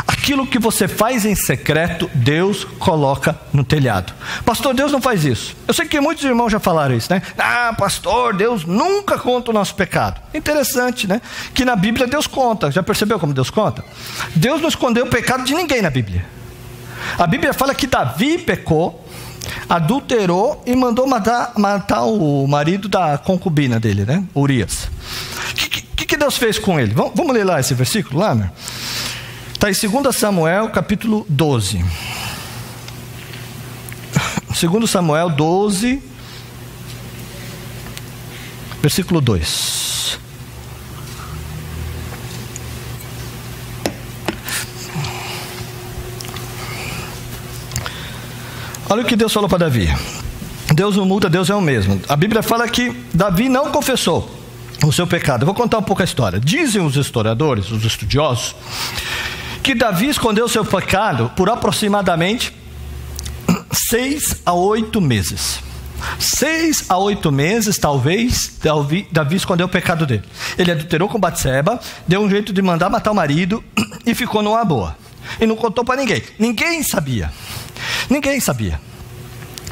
Aquilo que você faz em secreto, Deus coloca no telhado. Pastor, Deus não faz isso. Eu sei que muitos irmãos já falaram isso, né? Ah, pastor, Deus nunca conta o nosso pecado. Interessante, né? Que na Bíblia Deus conta. Já percebeu como Deus conta? Deus não escondeu o pecado de ninguém na Bíblia. A Bíblia fala que Davi pecou, adulterou e mandou matar o marido da concubina dele, né? Urias. O que Deus fez com ele? Vamos ler lá esse versículo lá, meu? Está em 2 Samuel capítulo 12. 2 Samuel 12, versículo 2. Olha o que Deus falou para Davi. Deus não muda, Deus é o mesmo. A Bíblia fala que Davi não confessou o seu pecado. Eu vou contar um pouco a história. Dizem os historiadores, os estudiosos, que Davi escondeu o seu pecado por aproximadamente 6 a 8 meses. 6 a 8 meses, talvez, Davi escondeu o pecado dele. Ele adulterou com Batseba, deu um jeito de mandar matar o marido e ficou numa boa. E não contou para ninguém. Ninguém sabia. Ninguém sabia.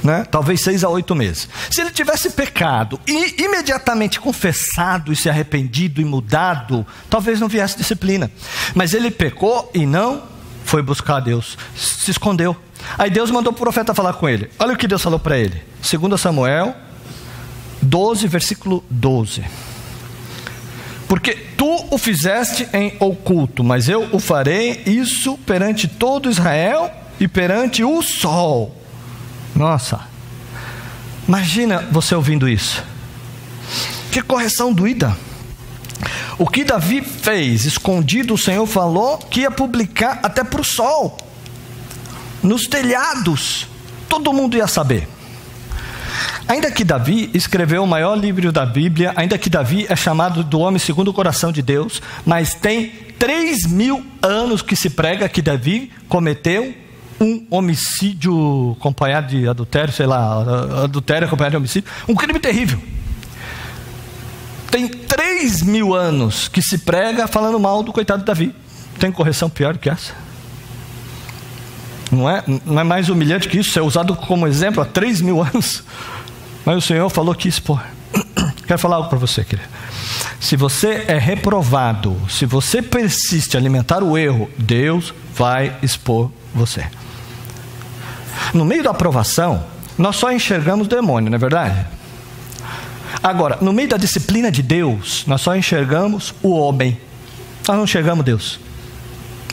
Né? Talvez 6 a 8 meses. Se ele tivesse pecado e imediatamente confessado e se arrependido e mudado, talvez não viesse disciplina. Mas ele pecou e não foi buscar a Deus, se escondeu. Aí Deus mandou o profeta falar com ele. Olha o que Deus falou para ele. 2 Samuel 12, versículo 12. Porque tu o fizeste em oculto, mas eu o farei isso perante todo Israel e perante o sol. Nossa, imagina você ouvindo isso. Que correção doída. O que Davi fez escondido, o Senhor falou que ia publicar até para o sol, nos telhados, todo mundo ia saber. Ainda que Davi escreveu o maior livro da Bíblia, ainda que Davi é chamado do homem segundo o coração de Deus, mas tem 3.000 anos que se prega que Davi cometeu um homicídio acompanhado de adultério, adultério acompanhado de homicídio, um crime terrível. Tem 3.000 anos que se prega falando mal do coitado de Davi. Tem correção pior do que essa? Não é mais humilhante que isso, ser usado como exemplo há 3.000 anos. Mas o Senhor falou que expor. Quero falar algo para você, querido. Se você é reprovado, se você persiste em alimentar o erro, Deus vai expor você. No meio da aprovação, nós só enxergamos o demônio, não é verdade? Agora, no meio da disciplina de Deus, nós só enxergamos o homem. Nós não enxergamos Deus.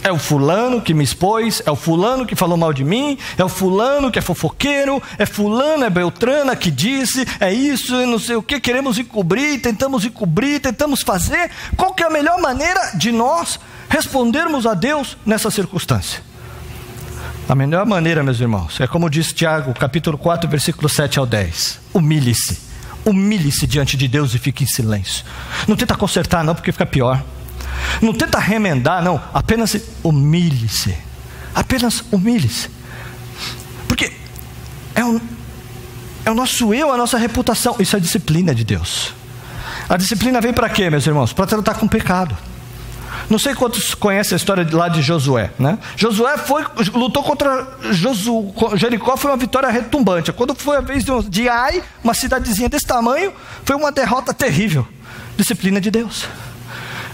É o fulano que me expôs, é o fulano que falou mal de mim, é o fulano que é fofoqueiro, é fulano, é Beltrana que disse, é isso, não sei o que, queremos encobrir, tentamos fazer. Qual que é a melhor maneira de nós respondermos a Deus nessa circunstância? A melhor maneira, meus irmãos, é como diz Tiago, capítulo 4, versículo 7 ao 10. Humilhe-se diante de Deus e fique em silêncio. Não tenta consertar não, porque fica pior. Não tenta remendar, não. Apenas humilhe-se. Apenas humilhe-se. Porque é o nosso eu, a nossa reputação. Isso é a disciplina de Deus. A disciplina vem para quê, meus irmãos? Para tratar com o pecado. Não sei quantos conhecem a história lá de Josué, né? Josué lutou contra Jericó, foi uma vitória retumbante. Quando foi a vez de Ai, uma cidadezinha desse tamanho, foi uma derrota terrível. Disciplina de Deus.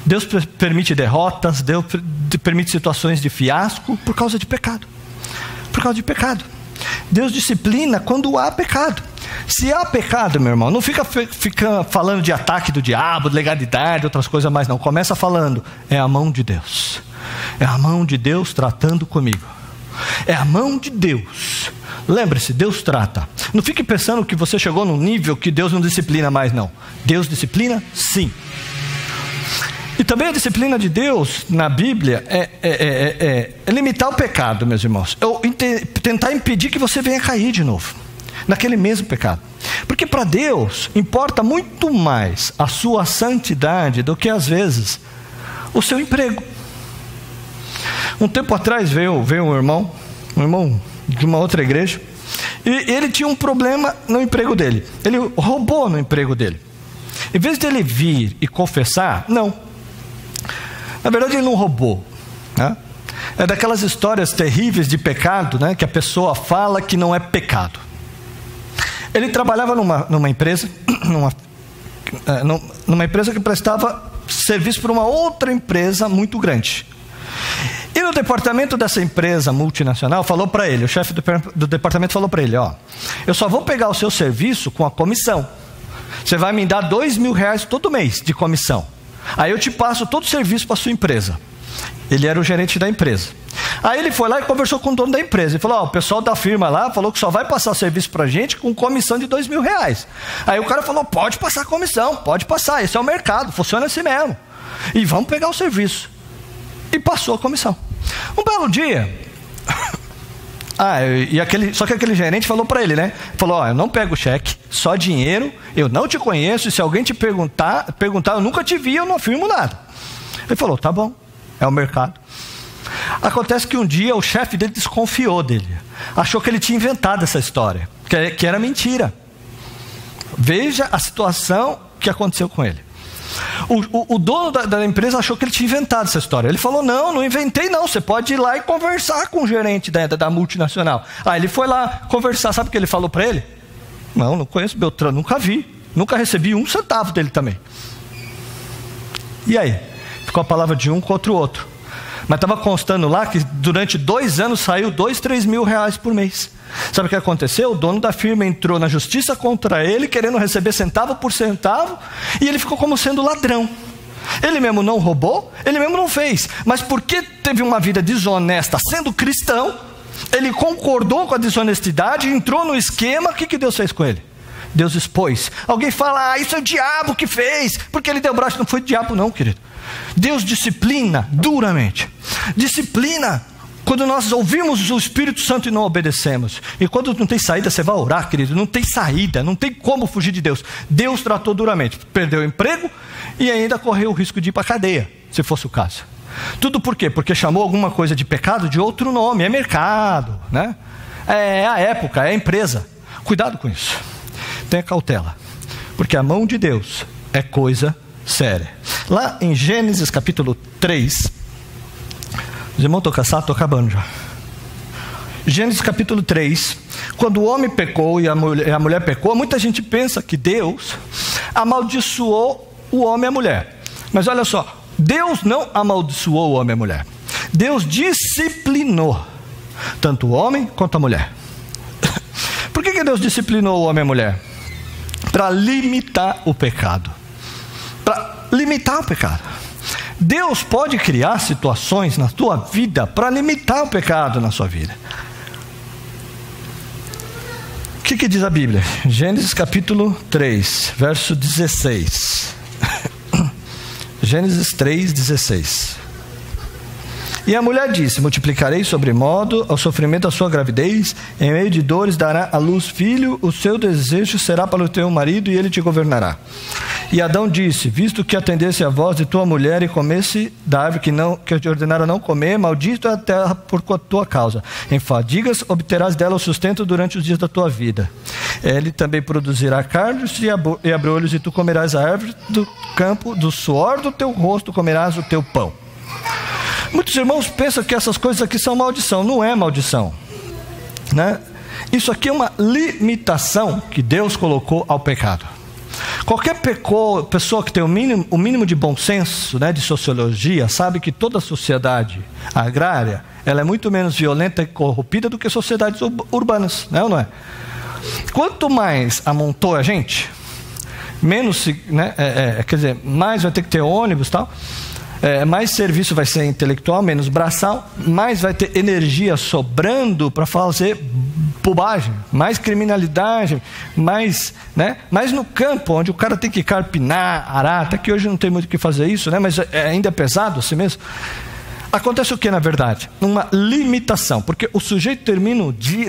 Deus permite derrotas, Deus permite situações de fiasco por causa de pecado. Por causa de pecado. Deus disciplina quando há pecado. Se há pecado, meu irmão, não fica falando de ataque do diabo, de legalidade, outras coisas mais não. Começa falando, é a mão de Deus. É a mão de Deus tratando comigo. É a mão de Deus. Lembre-se, Deus trata. Não fique pensando que você chegou num nível que Deus não disciplina mais, não. Deus disciplina, sim. E também a disciplina de Deus na Bíblia é limitar o pecado, meus irmãos. Tentar impedir que você venha cair de novo naquele mesmo pecado. Porque para Deus importa muito mais a sua santidade do que às vezes o seu emprego. Um tempo atrás veio um irmão de uma outra igreja, e ele tinha um problema no emprego dele. Ele roubou no emprego dele. Em vez dele vir e confessar, não. Na verdade ele não roubou, né? É daquelas histórias terríveis de pecado, né, que a pessoa fala que não é pecado. Ele trabalhava numa empresa, numa empresa que prestava serviço para uma outra empresa muito grande. E no departamento dessa empresa multinacional falou para ele, o chefe do departamento falou para ele, eu só vou pegar o seu serviço com a comissão. Você vai me dar R$2.000 todo mês de comissão. Aí eu te passo todo o serviço para a sua empresa. Ele era o gerente da empresa. Aí ele foi lá e conversou com o dono da empresa. Ele falou, o pessoal da firma lá falou que só vai passar serviço para a gente com comissão de R$2.000. Aí o cara falou, pode passar comissão, pode passar, esse é o mercado, funciona assim mesmo. E vamos pegar o serviço. E passou a comissão. Um belo dia... só que aquele gerente falou para ele, né? Falou, eu não pego cheque, só dinheiro, eu não te conheço, e se alguém te perguntar, eu nunca te vi, eu não afirmo nada. Ele falou, tá bom, é o mercado. Acontece que um dia o chefe dele desconfiou dele, achou que ele tinha inventado essa história, que era mentira. Veja a situação que aconteceu com ele. O dono da empresa achou que ele tinha inventado essa história. Ele falou, não inventei não, você pode ir lá e conversar com o gerente da multinacional. Aí ele foi lá conversar, sabe o que ele falou para ele? Não conheço Beltrano, nunca vi, nunca recebi 1 centavo dele também. E aí? Ficou a palavra de um contra o outro. Mas estava constando lá que durante 2 anos saiu R$2.000-3.000 por mês. Sabe o que aconteceu? O dono da firma entrou na justiça contra ele, querendo receber centavo por centavo, e ele ficou como sendo ladrão. Ele mesmo não roubou, ele mesmo não fez, mas porque teve uma vida desonesta sendo cristão, ele concordou com a desonestidade, entrou no esquema. O que Deus fez com ele? Deus expôs. Alguém fala, isso é o diabo que fez, porque ele deu braço. Não foi o diabo não, querido. Deus disciplina duramente, disciplina Quando nós ouvimos o Espírito Santo e não obedecemos. E quando não tem saída, você vai orar, querido. Não tem saída, não tem como fugir de Deus. Deus tratou duramente. Perdeu o emprego e ainda correu o risco de ir para a cadeia, se fosse o caso. Tudo por quê? Porque chamou alguma coisa de pecado de outro nome. É mercado, né? É a época, é a empresa. Cuidado com isso. Tenha cautela. Porque a mão de Deus é coisa séria. Lá em Gênesis capítulo 3... Os irmãos estão cansados? Estou acabando já. Gênesis capítulo 3. Quando o homem pecou e a mulher pecou, muita gente pensa que Deus amaldiçoou o homem e a mulher. Mas olha só, Deus não amaldiçoou o homem e a mulher. Deus disciplinou tanto o homem quanto a mulher. Por que Deus disciplinou o homem e a mulher? Para limitar o pecado. Para limitar o pecado. Deus pode criar situações na tua vida para limitar o pecado na sua vida. O que diz a Bíblia? Gênesis capítulo 3, verso 16. Gênesis 3, 16. E a mulher disse: multiplicarei sobremodo ao sofrimento da sua gravidez, em meio de dores dará à luz filho, o seu desejo será para o teu marido e ele te governará. E Adão disse: visto que atendesse a voz de tua mulher e comesse da árvore que eu te ordenara não comer, maldito é a terra por tua causa. Em fadigas obterás dela o sustento durante os dias da tua vida. Ele também produzirá cardos e abrolhos, e tu comerás a árvore do campo, do suor do teu rosto comerás o teu pão. Muitos irmãos pensam que essas coisas aqui são maldição. Não é maldição, né? Isso aqui é uma limitação que Deus colocou ao pecado. Qualquer pessoa que tem o mínimo de bom senso, né, de sociologia, sabe que toda sociedade agrária ela é muito menos violenta e corrompida do que sociedades urbanas, né, ou não é? Quanto mais amontou a gente, menos, né, quer dizer, mais vai ter que ter ônibus e tal. Mais serviço vai ser intelectual, menos braçal, mais vai ter energia sobrando para fazer bobagem, mais criminalidade, mais no campo, onde o cara tem que carpinar, arar, até que hoje não tem muito o que fazer isso, né? Mas ainda é pesado assim mesmo. Acontece o que na verdade? Uma limitação, porque o sujeito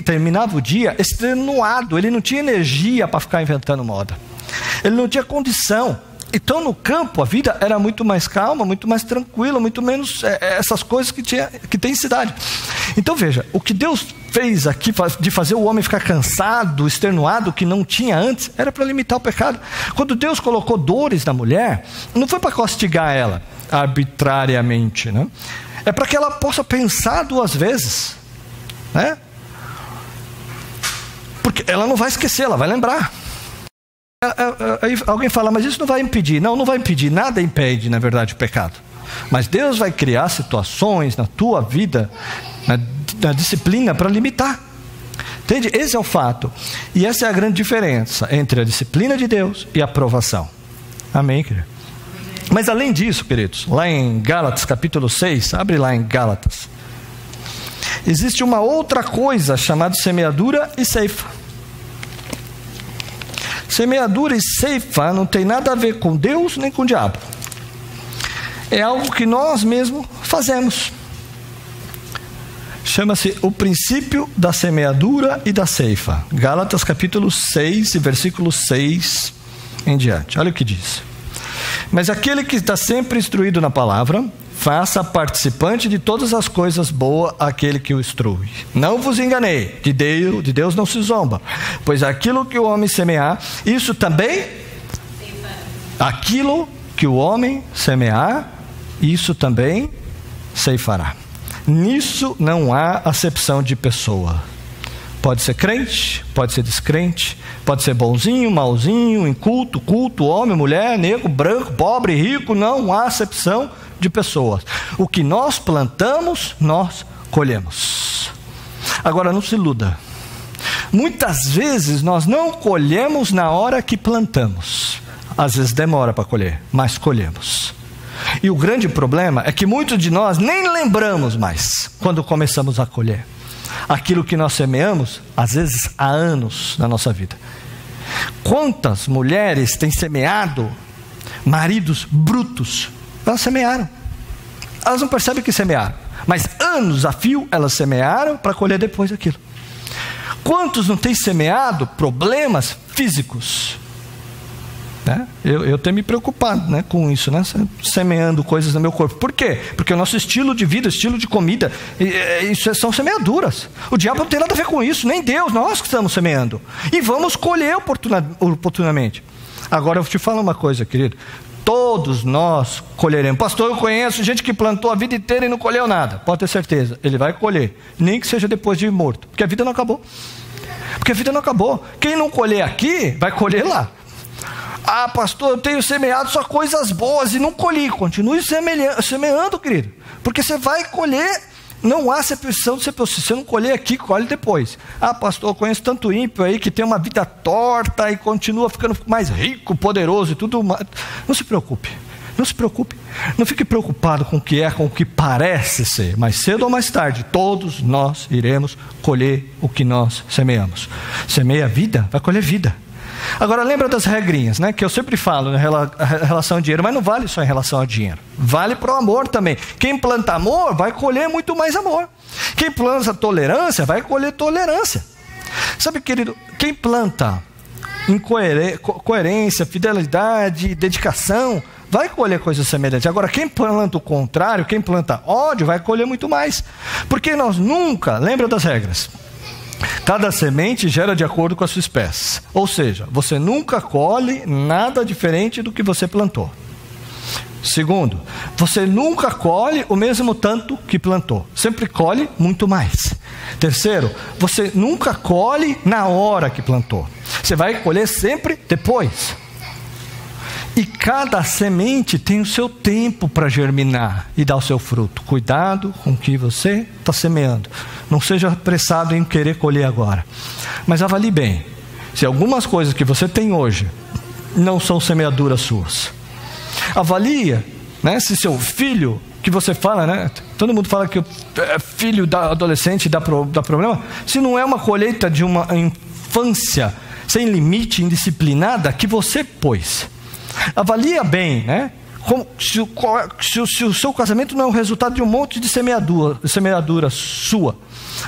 terminava o dia extenuado, ele não tinha energia para ficar inventando moda, ele não tinha condição. Então no campo a vida era muito mais calma, muito mais tranquila, muito menos essas coisas que tem em cidade. Então veja, o que Deus fez aqui de fazer o homem ficar cansado, extenuado, que não tinha antes, era para limitar o pecado. Quando Deus colocou dores na mulher, não foi para castigar ela arbitrariamente, né? É para que ela possa pensar duas vezes, né? Porque ela não vai esquecer, ela vai lembrar. Aí alguém fala, mas isso não vai impedir. Não vai impedir, nada impede na verdade o pecado. Mas Deus vai criar situações na tua vida, na disciplina, para limitar. Entende? Esse é o fato. E essa é a grande diferença entre a disciplina de Deus e a aprovação. Amém, querido? Mas além disso, queridos, lá em Gálatas capítulo 6, abre lá em Gálatas, existe uma outra coisa chamada semeadura e ceifa. Semeadura e ceifa não tem nada a ver com Deus nem com o diabo. É algo que nós mesmos fazemos. Chama-se o princípio da semeadura e da ceifa. Gálatas capítulo 6, versículo 6 em diante. Olha o que diz. Mas aquele que está sempre instruído na palavra, faça participante de todas as coisas boas aquele que o instrui. Não vos enganei, de Deus não se zomba, pois aquilo que o homem semear, isso também, aquilo que o homem semear, isso também ceifará. Nisso não há acepção de pessoa. Pode ser crente, pode ser descrente, pode ser bonzinho, malzinho, inculto, culto, homem, mulher, negro, branco, pobre, rico, não há acepção de pessoas. O que nós plantamos, nós colhemos. Agora não se iluda. Muitas vezes nós não colhemos na hora que plantamos. Às vezes demora para colher, mas colhemos. E o grande problema é que muitos de nós nem lembramos mais quando começamos a colher aquilo que nós semeamos, às vezes há anos na nossa vida. Quantas mulheres têm semeado maridos brutos? Elas semearam. Elas não percebem que semearam, mas anos a fio elas semearam para colher depois aquilo. Quantos não têm semeado problemas físicos? Né? Eu tenho me preocupado, né, com isso, né? Semeando coisas no meu corpo. Por quê? Porque o nosso estilo de vida, estilo de comida, isso são semeaduras. O diabo não tem nada a ver com isso, nem Deus, nós que estamos semeando. E vamos colher oportunamente. Agora eu te falo uma coisa, querido. Todos nós colheremos. Pastor, eu conheço gente que plantou a vida inteira e não colheu nada. Pode ter certeza, ele vai colher. Nem que seja depois de morto. Porque a vida não acabou. Porque a vida não acabou. Quem não colher aqui, vai colher lá. Ah, pastor, eu tenho semeado só coisas boas e não colhi. Continue semeando, querido. Porque você vai colher. Não há acepção de se você não colher aqui, colhe depois. Ah, pastor, eu conheço tanto ímpio aí que tem uma vida torta e continua ficando mais rico, poderoso e tudo mais. Não se preocupe, não se preocupe. Não fique preocupado com o que é, com o que parece ser. Mais cedo ou mais tarde, todos nós iremos colher o que nós semeamos. Semeia vida, vai colher vida. Agora lembra das regrinhas, né? Que eu sempre falo em relação ao dinheiro, mas não vale só em relação ao dinheiro. Vale para o amor também. Quem planta amor vai colher muito mais amor. Quem planta tolerância vai colher tolerância. Sabe, querido, quem planta coerência, fidelidade, dedicação, vai colher coisas semelhantes. Agora, quem planta o contrário, quem planta ódio, vai colher muito mais. Porque nós nunca, lembra das regras, cada semente gera de acordo com a sua espécie. Ou seja, você nunca colhe nada diferente do que você plantou. Segundo, você nunca colhe o mesmo tanto que plantou. Sempre colhe muito mais. Terceiro, você nunca colhe na hora que plantou. Você vai colher sempre depois. E cada semente tem o seu tempo para germinar e dar o seu fruto. Cuidado com o que você está semeando. Não seja apressado em querer colher agora. Mas avalie bem. Se algumas coisas que você tem hoje não são semeaduras suas. Avalia, né, se seu filho, que você fala, né? Todo mundo fala que o filho da adolescente dá problema. Se não é uma colheita de uma infância sem limite, indisciplinada, que você pôs. Avalia bem, né? Se o seu casamento não é o resultado de um monte de semeadura sua.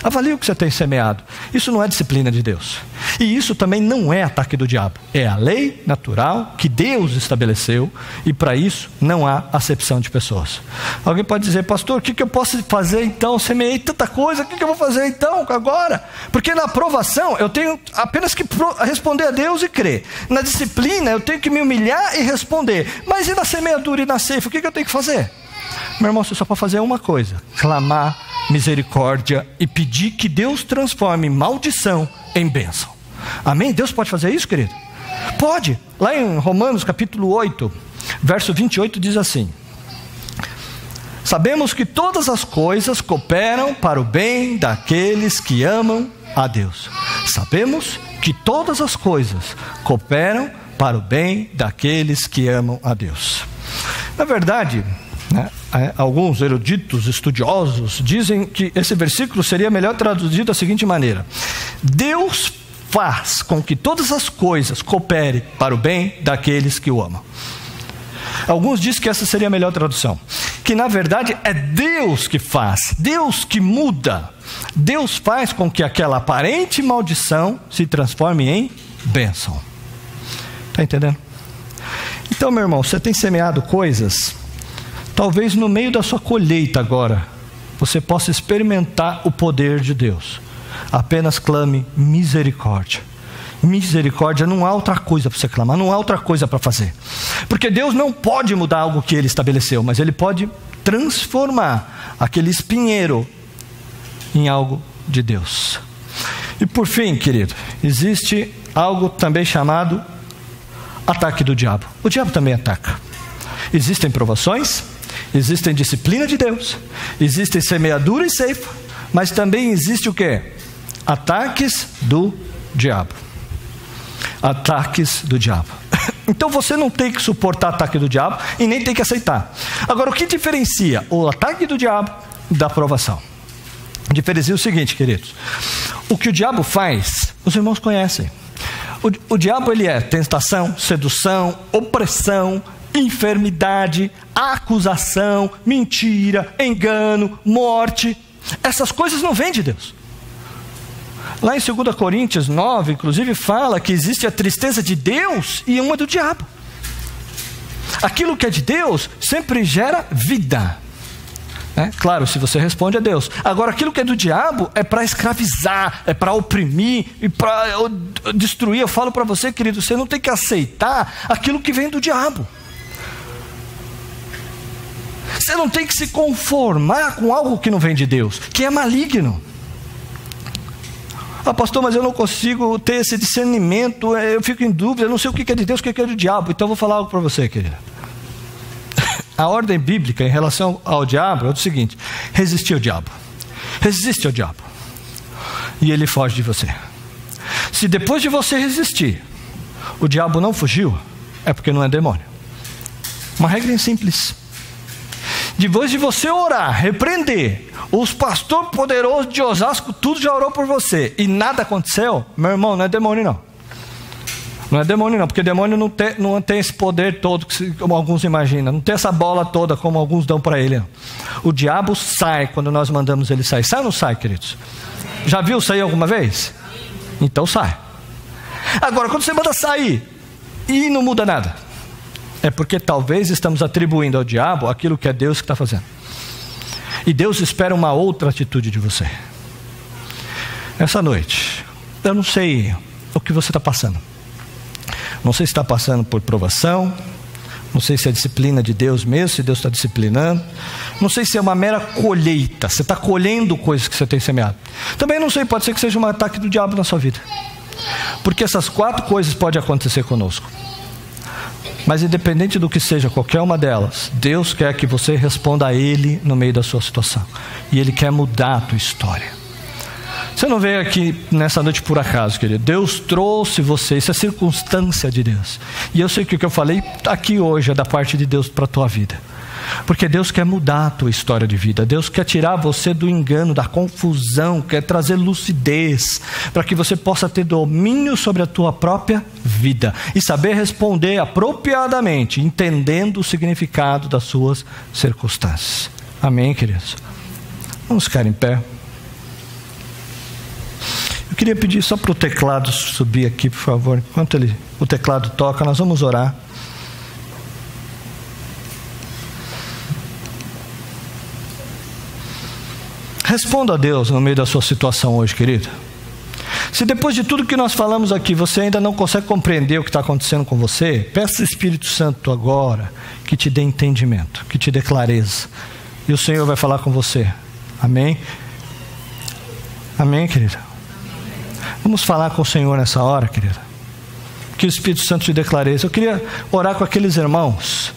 Avalie o que você tem semeado. Isso não é disciplina de Deus. E isso também não é ataque do diabo. É a lei natural que Deus estabeleceu. E para isso não há acepção de pessoas. Alguém pode dizer, pastor, o que eu posso fazer então? Semeei tanta coisa, o que eu vou fazer então agora? Porque na aprovação eu tenho apenas que responder a Deus e crer. Na disciplina eu tenho que me humilhar e responder. Mas e na semeadura e na ceifa, o que eu tenho que fazer? Meu irmão, você só pode fazer uma coisa: clamar misericórdia e pedir que Deus transforme maldição em bênção. Amém? Deus pode fazer isso, querido? Pode. Lá em Romanos capítulo 8, verso 28 diz assim: sabemos que todas as coisas cooperam para o bem daqueles que amam a Deus. Sabemos que todas as coisas cooperam para o bem daqueles que amam a Deus. Na verdade, né, alguns eruditos, estudiosos, dizem que esse versículo seria melhor traduzido da seguinte maneira: Deus faz com que todas as coisas cooperem para o bem daqueles que o amam. Alguns dizem que essa seria a melhor tradução, que na verdade é Deus que faz, Deus que muda. Deus faz com que aquela aparente maldição se transforme em bênção. Está entendendo? Então, meu irmão, você tem semeado coisas. Talvez no meio da sua colheita agora, você possa experimentar o poder de Deus. Apenas clame misericórdia. Misericórdia, não há outra coisa para você clamar, não há outra coisa para fazer. Porque Deus não pode mudar algo que Ele estabeleceu, mas Ele pode transformar aquele espinheiro em algo de Deus. E por fim, querido, existe algo também chamado ataque do diabo. O diabo também ataca. Existem provações, existem disciplina de Deus, existem semeadura e ceifa, mas também existe o quê? Ataques do diabo. Ataques do diabo. Então você não tem que suportar ataque do diabo e nem tem que aceitar. Agora, o que diferencia o ataque do diabo da provação? Diferencia o seguinte, queridos: o que o diabo faz, os irmãos conhecem. O diabo, ele é tentação, sedução, opressão, enfermidade, acusação, mentira, engano, morte. Essas coisas não vêm de Deus. Lá em 2 Coríntios 9, inclusive, fala que existe a tristeza de Deus e uma do diabo. Aquilo que é de Deus sempre gera vida. Claro, se você responde a Deus. Agora, aquilo que é do diabo é para escravizar, é para oprimir e para destruir. Eu falo para você, querido, você não tem que aceitar aquilo que vem do diabo. Você não tem que se conformar com algo que não vem de Deus, que é maligno. Pastor, mas eu não consigo ter esse discernimento, eu fico em dúvida, eu não sei o que é de Deus, o que é do diabo. Então eu vou falar algo para você, querida. A ordem bíblica em relação ao diabo é o seguinte: resistir ao diabo. Resiste ao diabo e ele foge de você. Se depois de você resistir, o diabo não fugiu, é porque não é demônio. Uma regra simples. Depois de você orar, repreender, os pastores poderosos de Osasco, tudo já orou por você e nada aconteceu, meu irmão, não é demônio não. Não é demônio não, porque demônio não tem esse poder todo, como alguns imaginam. Não tem essa bola toda, como alguns dão para ele. Não. O diabo sai quando nós mandamos ele sair. Sai ou não sai, queridos? Já viu sair alguma vez? Então sai. Agora, quando você manda sair e não muda nada, é porque talvez estamos atribuindo ao diabo aquilo que é Deus que está fazendo. E Deus espera uma outra atitude de você. Essa noite, eu não sei o que você está passando. Não sei se está passando por provação, não sei se é disciplina de Deus mesmo, se Deus está disciplinando, não sei se é uma mera colheita, você está colhendo coisas que você tem semeado. Também não sei, pode ser que seja um ataque do diabo na sua vida, porque essas 4 coisas podem acontecer conosco. Mas independente do que seja, qualquer uma delas, Deus quer que você responda a Ele no meio da sua situação, e Ele quer mudar a tua história. Você não veio aqui nessa noite por acaso, querido. Deus trouxe você, isso é circunstância de Deus. E eu sei que o que eu falei aqui hoje é da parte de Deus para a tua vida. Porque Deus quer mudar a tua história de vida. Deus quer tirar você do engano, da confusão, quer trazer lucidez, para que você possa ter domínio sobre a tua própria vida e saber responder apropriadamente, entendendo o significado das suas circunstâncias. Amém, queridos? Vamos ficar em pé. Eu queria pedir só para o teclado subir aqui, por favor. Enquanto o teclado toca, nós vamos orar. Responda a Deus no meio da sua situação hoje, querido. Se depois de tudo que nós falamos aqui, você ainda não consegue compreender o que está acontecendo com você, peça ao Espírito Santo agora que te dê entendimento, que te dê clareza. E o Senhor vai falar com você. Amém? Amém, querida? Vamos falar com o Senhor nessa hora, querida. Que o Espírito Santo te dê clareza. Eu queria orar com aqueles irmãos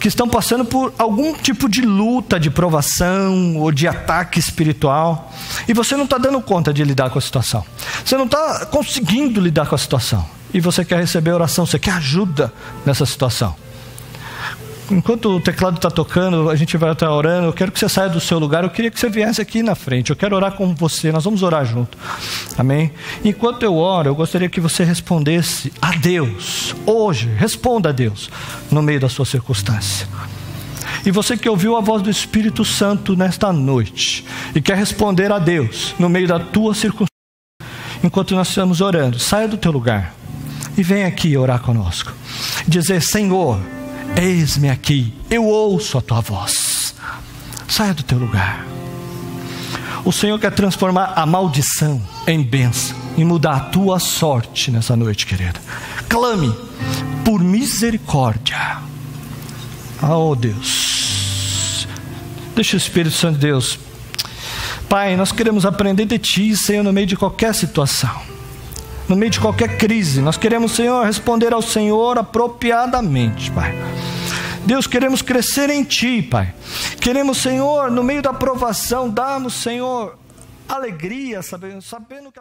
que estão passando por algum tipo de luta, de provação ou de ataque espiritual, e você não está dando conta de lidar com a situação. Você não está conseguindo lidar com a situação. E você quer receber oração, você quer ajuda nessa situação. Enquanto o teclado está tocando, a gente vai estar orando. Eu quero que você saia do seu lugar. Eu queria que você viesse aqui na frente. Eu quero orar com você. Nós vamos orar junto. Amém? Enquanto eu oro, eu gostaria que você respondesse a Deus. Hoje, responda a Deus no meio da sua circunstância. E você que ouviu a voz do Espírito Santo nesta noite e quer responder a Deus no meio da tua circunstância, enquanto nós estamos orando, saia do teu lugar e venha aqui orar conosco. Dizer: Senhor, eis-me aqui, eu ouço a tua voz. Saia do teu lugar. O Senhor quer transformar a maldição em bênção e mudar a tua sorte nessa noite, querida. Clame por misericórdia. Oh Deus, deixa o Espírito Santo de Deus. Pai, nós queremos aprender de Ti, Senhor, no meio de qualquer situação, no meio de qualquer crise. Nós queremos, Senhor, responder ao Senhor apropriadamente, Pai. Deus, queremos crescer em Ti, Pai. Queremos, Senhor, no meio da provação, darmos, Senhor, alegria, sabendo que